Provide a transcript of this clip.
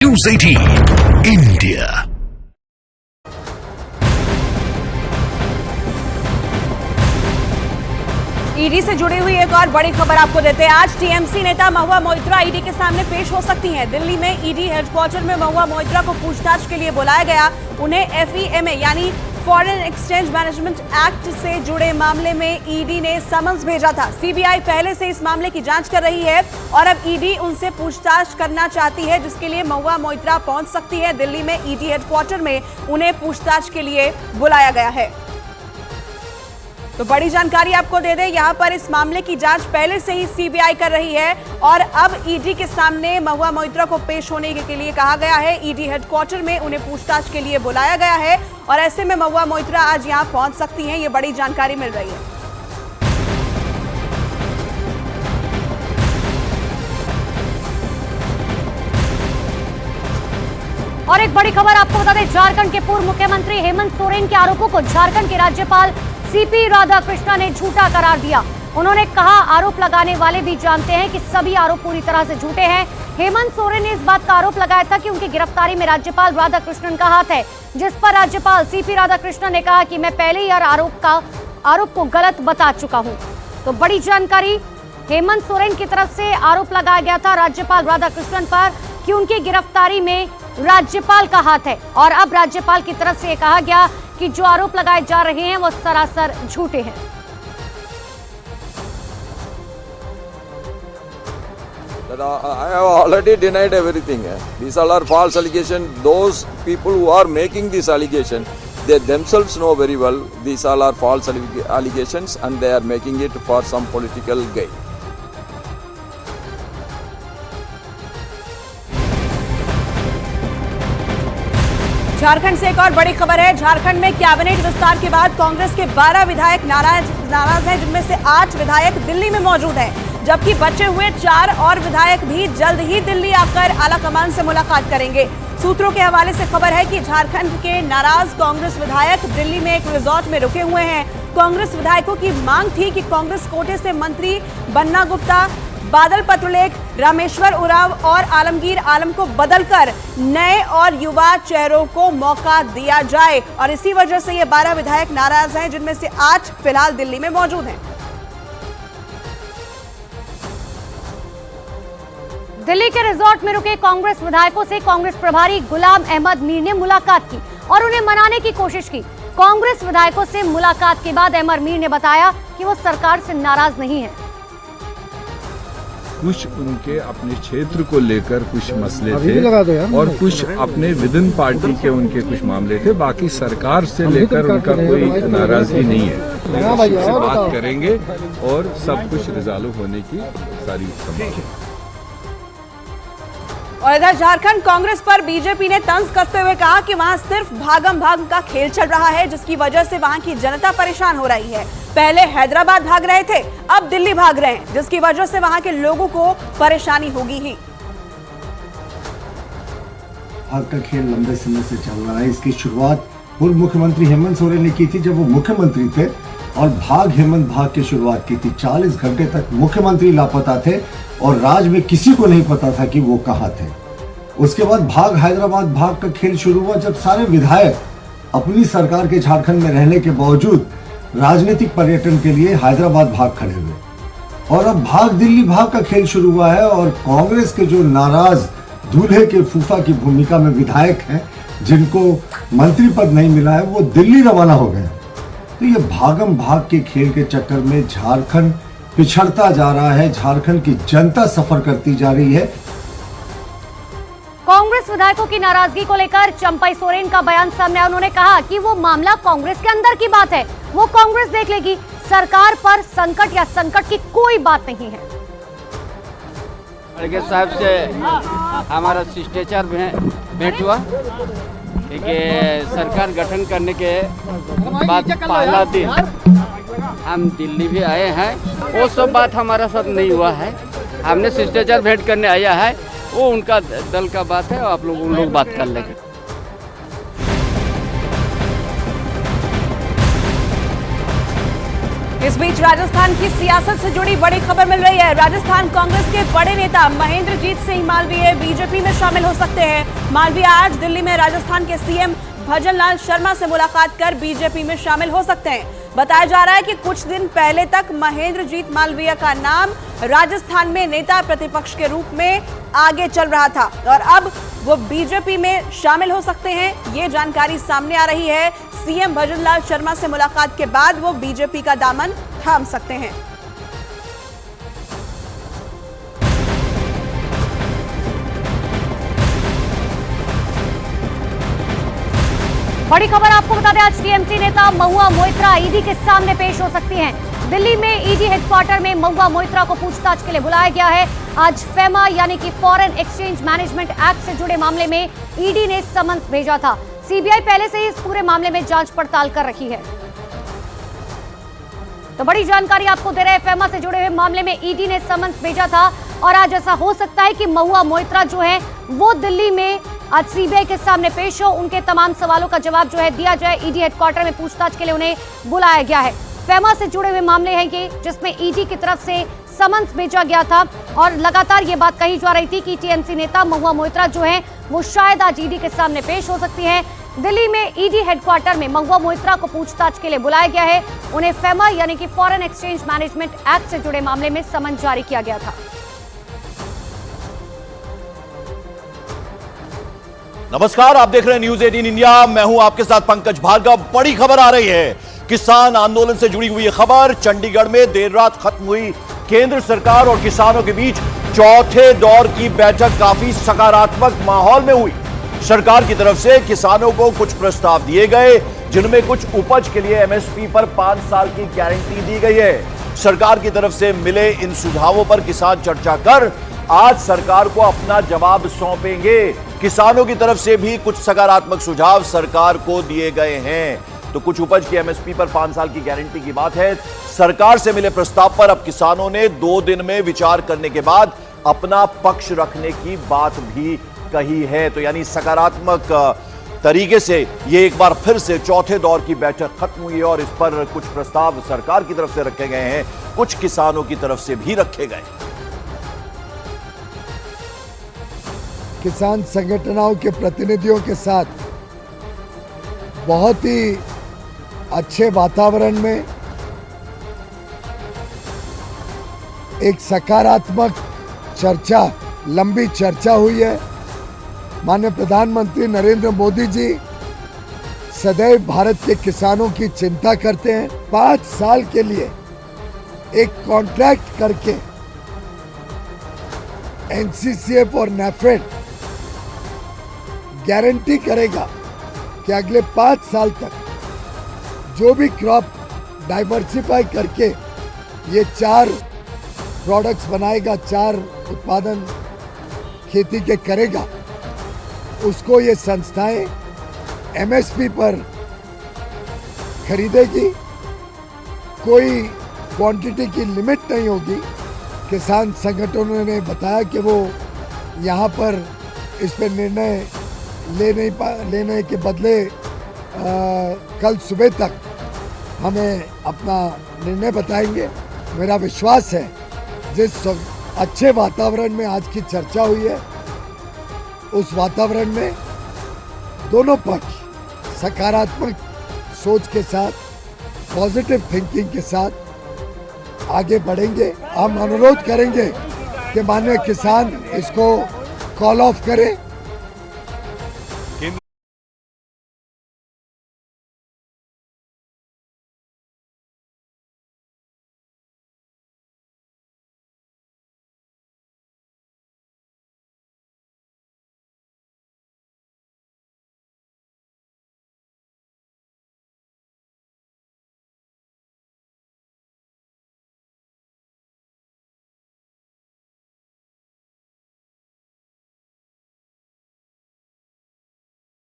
News 18 India। ED से जुड़ी हुई एक और बड़ी खबर आपको देते हैं। आज टीएमसी नेता महुआ मोइत्रा ईडी के सामने पेश हो सकती हैं। दिल्ली में ईडी हेडक्वार्टर में महुआ मोइत्रा को पूछताछ के लिए बुलाया गया। उन्हें FEMA यानी फॉरेन एक्सचेंज मैनेजमेंट एक्ट से जुड़े मामले में ईडी ने समन्स भेजा था। सीबीआई पहले से इस मामले की जांच कर रही है और अब ईडी उनसे पूछताछ करना चाहती है, जिसके लिए महुआ मोइत्रा पहुंच सकती है। दिल्ली में ईडी हेडक्वार्टर में उन्हें पूछताछ के लिए बुलाया गया है। तो बड़ी जानकारी आपको दे दें, यहां पर इस मामले की जांच पहले से ही सीबीआई कर रही है और अब ईडी के सामने महुआ मोइत्रा को पेश होने के लिए कहा गया है। ईडी हेडक्वार्टर में उन्हें पूछताछ के लिए बुलाया गया है और ऐसे में महुआ मोइत्रा आज यहां पहुंच सकती हैं। ये बड़ी जानकारी मिल रही है। और एक बड़ी खबर आपको बता दें, झारखंड के पूर्व मुख्यमंत्री हेमंत सोरेन के आरोपों को झारखंड के राज्यपाल CP राधाकृष्णन ने झूठा करार दिया। उन्होंने कहा, आरोप लगाने वाले भी जानते हैं कि सभी आरोप पूरी तरह से झूठे हैं। हेमंत सोरेन ने इस बात का आरोप लगाया था कि उनकी गिरफ्तारी में राज्यपाल राधाकृष्णन का हाथ है, जिस पर राज्यपाल CP राधाकृष्णन ने कहा कि मैं पहले ही आरोप को गलत बता चुका हूं। तो बड़ी जानकारी, हेमंत सोरेन की तरफ से आरोप लगाया गया था राज्यपाल राधाकृष्णन पर कि उनकी गिरफ्तारी में राज्यपाल का हाथ है और अब राज्यपाल की तरफ से कहा गया कि जो आरोप लगाए जा रहे हैं वो सरासर झूठे हैं। I have already denied everything. These all are false allegations. Those people who are making this allegation, they themselves know very well these all are false allegations and they are making it for some political gain. Jharkhand से एक और बड़ी खबर है। झारखंड में cabinet विस्तार के बाद कांग्रेस के 12 विधायक नाराज हैं, जिनमें से 8 विधायक दिल्ली में मौजूद हैं, जबकि बचे हुए 4 और विधायक भी जल्द ही दिल्ली आकर आलाकमान से मुलाकात करेंगे। सूत्रों के हवाले से खबर है कि झारखंड के नाराज कांग्रेस विधायक दिल्ली में एक रिजॉर्ट में रुके हुए हैं। कांग्रेस विधायकों की मांग थी कि कांग्रेस कोटे से मंत्री बन्ना गुप्ता, बादल पत्रलेख, रामेश्वर उरांव और आलमगीर आलम को बदलकर नए और युवा चेहरों को मौका दिया जाए और इसी वजह से ये 12 विधायक नाराज हैं, जिनमें से 8 फिलहाल दिल्ली में मौजूद हैं। दिल्ली के रिजॉर्ट में रुके कांग्रेस विधायकों से कांग्रेस प्रभारी गुलाम अहमद मीर ने मुलाकात की और उन्हें मनाने की कोशिश की। कांग्रेस विधायकों से मुलाकात के बाद अहमद मीर ने बताया कि वो सरकार से नाराज नहीं है। कुछ उनके अपने क्षेत्र को लेकर कुछ मसले थे और कुछ अपने विदिन पार्टी के उनके कुछ मामले थे। बाकी सरकार से लेकर उनका कोई नाराजगी नहीं है। से बात करेंगे और सब कुछ रिजॉल्व होने की सारी संभावना है। और इधर झारखंड कांग्रेस पर बीजेपी ने तंज कसते हुए कहा कि वहां सिर्फ भागम भाग का खेल चल रहा है, जिसकी वजह से वहां की जनता परेशान हो रही है। पहले हैदराबाद भाग रहे थे, अब दिल्ली भाग रहे हैं, जिसकी वजह से वहां के लोगों को परेशानी होगी ही। भाग का खेल लंबे समय से चल रहा है। इसकी शुरुआत पूर्व मुख्यमंत्री हेमंत सोरेन ने की थी जब वो मुख्यमंत्री थे और हेमंत भाग की शुरुआत की थी। 40 घंटे तक मुख्यमंत्री लापता थे और राज्य में किसी को नहीं पता था कि वो कहाँ थे। उसके बाद हैदराबाद भाग का खेल शुरू हुआ जब सारे विधायक अपनी सरकार के झारखंड में रहने के बावजूद राजनीतिक पर्यटन के लिए हैदराबाद भाग खड़े हुए और अब दिल्ली भाग का खेल शुरू हुआ है और कांग्रेस के जो नाराज दूल्हे के फूफा की भूमिका में विधायक हैं, जिनको मंत्री पद नहीं मिला है, वो दिल्ली रवाना हो गए। तो ये भागम भाग के खेल के चक्कर में झारखंड पिछड़ता जा रहा है, झारखंड की जनता सफर करती जा रही है। कांग्रेस विधायकों की नाराजगी को लेकर चंपई सोरेन का बयान सामने आया। उन्होंने कहा कि वो मामला कांग्रेस के अंदर की बात है, वो कांग्रेस देख लेगी, सरकार पर संकट या संकट की कोई बात नहीं है। खड़गे साहब से हमारा शिष्टाचार भेंट हुआ कि सरकार गठन करने के बाद पहला दिन हम दिल्ली भी आए हैं। वो सब बात हमारा साथ नहीं हुआ है। हमने शिष्टाचार भेंट करने आया है, वो उनका दल का बात है, आप लोग उन लोग बात कर लेंगे। इस बीच राजस्थान की सियासत से जुड़ी बड़ी खबर मिल रही है। राजस्थान कांग्रेस के बड़े नेता महेंद्रजीत सिंह मालवीय बीजेपी में शामिल हो सकते हैं। मालवीया आज दिल्ली में राजस्थान के सीएम भजनलाल शर्मा से मुलाकात कर बीजेपी में शामिल हो सकते हैं। बताया जा रहा है कि कुछ दिन पहले तक महेंद्रजीत मालवीया का नाम राजस्थान में नेता प्रतिपक्ष के रूप में आगे चल रहा था और अब वो बीजेपी में शामिल हो सकते हैं। ये जानकारी सामने आ रही है। सीएम भजनलाल शर्मा से मुलाकात के बाद वो बीजेपी का दामन थाम सकते हैं। बड़ी खबर आपको बता दें, आज टीएमसी नेता महुआ मोइत्रा ईडी के सामने पेश हो सकती हैं। दिल्ली में ईडी हेडक्वार्टर में महुआ मोइत्रा को पूछताछ के लिए बुलाया गया है। आज फेमा यानी कि फॉरेन एक्सचेंज मैनेजमेंट एक्ट से जुड़े मामले में ईडी ने समन्स भेजा था। सीबीआई पहले से ही इस पूरे मामले में जांच पड़ताल कर रखी है। तो बड़ी जानकारी आपको दे रहे हैं, फेमा से जुड़े हुए मामले में ईडी ने समन्स भेजा था और आज ऐसा हो सकता है कि महुआ मोइत्रा जो है वो दिल्ली में आज सीबीआई के सामने पेश हो, उनके तमाम सवालों का जवाब जो है दिया जाए। ईडी हेडक्वार्टर में पूछताछ के लिए उन्हें बुलाया गया है। फेमा से जुड़े हुए मामले हैं ये, जिसमें ईडी की तरफ से समन्स भेजा गया था और लगातार ये बात कही जा रही थी कि टीएमसी नेता महुआ मोइत्रा जो है वो शायद आज ईडी के सामने पेश हो सकती हैं। दिल्ली में ईडी हेडक्वार्टर में महुआ मोइत्रा को पूछताछ के लिए बुलाया गया है। उन्हें फेमा यानी कि फॉरेन एक्सचेंज मैनेजमेंट एक्ट से जुड़े मामले में समन जारी किया गया था। नमस्कार, आप देख रहे हैं न्यूज 18 इंडिया। मैं हूं आपके साथ पंकज भार्गव। बड़ी खबर आ रही है, किसान आंदोलन से जुड़ी हुई खबर। चंडीगढ़ में देर रात खत्म हुई केंद्र सरकार और किसानों के बीच चौथे दौर की बैठक काफी सकारात्मक माहौल में हुई। सरकार की तरफ से किसानों को कुछ प्रस्ताव दिए गए, जिनमें कुछ उपज के लिए एमएसपी पर 5 साल की गारंटी दी गई है। सरकार की तरफ से मिले इन सुझावों पर किसान चर्चा कर आज सरकार को अपना जवाब सौंपेंगे। किसानों की तरफ से भी कुछ सकारात्मक सुझाव सरकार को दिए गए हैं। तो कुछ उपज की एमएसपी पर 5 साल की गारंटी की बात है। सरकार से मिले प्रस्ताव पर अब किसानों ने 2 दिन में विचार करने के बाद अपना पक्ष रखने की बात भी कही है। तो यानी सकारात्मक तरीके से ये एक बार फिर से चौथे दौर की बैठक खत्म हुई है और इस पर कुछ प्रस्ताव सरकार की तरफ से रखे गए हैं, कुछ किसानों की तरफ से भी रखे गए। किसान संगठनों के प्रतिनिधियों के साथ बहुत ही अच्छे वातावरण में एक सकारात्मक चर्चा, लंबी चर्चा हुई है। माननीय प्रधानमंत्री नरेंद्र मोदी जी सदैव भारत के किसानों की चिंता करते हैं। 5 साल के लिए एक कॉन्ट्रैक्ट करके एनसीसीएफ और नैफेड गारंटी करेगा कि अगले 5 साल तक जो भी क्रॉप डाइवर्सिफाई करके ये 4 प्रोडक्ट्स बनाएगा, 4 उत्पादन खेती के करेगा, उसको ये संस्थाएं एमएसपी पर खरीदेगी। कोई क्वांटिटी की लिमिट नहीं होगी। किसान संगठनों ने बताया कि वो यहाँ पर इस पर निर्णय लेने के बदले कल सुबह तक हमें अपना निर्णय बताएंगे। मेरा विश्वास है जिस अच्छे वातावरण में आज की चर्चा हुई है, उस वातावरण में दोनों पक्ष सकारात्मक सोच के साथ, पॉजिटिव थिंकिंग के साथ आगे बढ़ेंगे। हम अनुरोध करेंगे कि माननीय किसान इसको कॉल ऑफ करें